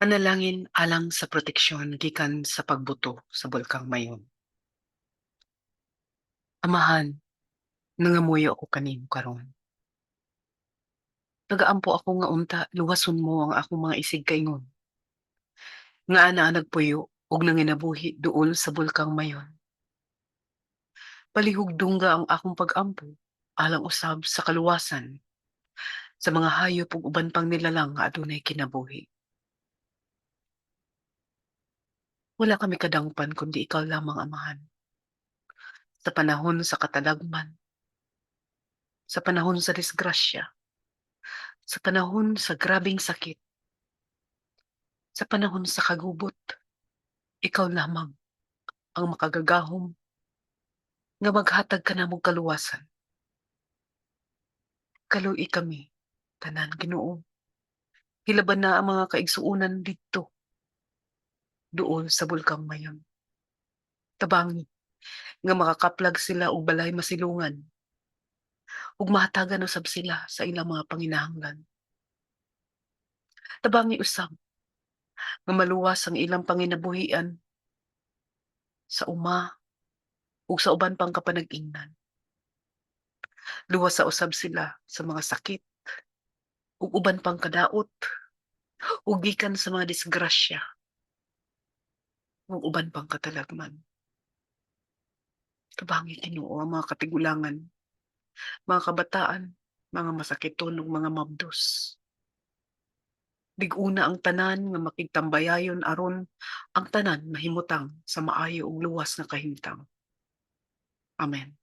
Panalangin alang sa proteksyon gikan sa pagbuto sa bulkang mayon. Amahan, nangamuyo ako kanimo karon. Nagaampo ako nga unta luwason mo ang akong mga isig kaingon. Nga ana nagpuyo ug nanginabuhi duol sa bulkang mayon. Palihugdong ang akong pag-ampo alang usab sa kaluwasan sa mga hayop ug uban pang nilalang nga adunay kinabuhi. Wala kami kadangpan kundi ikaw lamang amahan. Sa panahon sa katalagman, sa panahon sa disgrasya, sa panahon sa grabing sakit, sa panahon sa kagubot, ikaw lamang ang makagagahom nga maghatag ka namong kaluwasan. Kaluy kami, tanan Ginoo. Hilaban na ang mga kaigsuonan didto duol sa bulkang mayon. Tabangi nga makakaplag sila og balay masilungan ug mahatagan usab sila sa ilang mga panginahanglan. Tabangi usab nga maluwas ang ilang panginabuhian sa uma ug sa uban pang kapanag-ingnan. Luwas sa usab sila sa mga sakit ug uban pang kadaot ug gikan sa mga disgrasya ug uban pang katalagman. Tabangi Ginoo ang mga katigulangan, mga kabataan, mga masakiton ug mga mabdos. Dig-una ang tanan nga makigtambayayon aron ang tanan mahimutang sa maayo ug luwas nga kahimtang. Amen.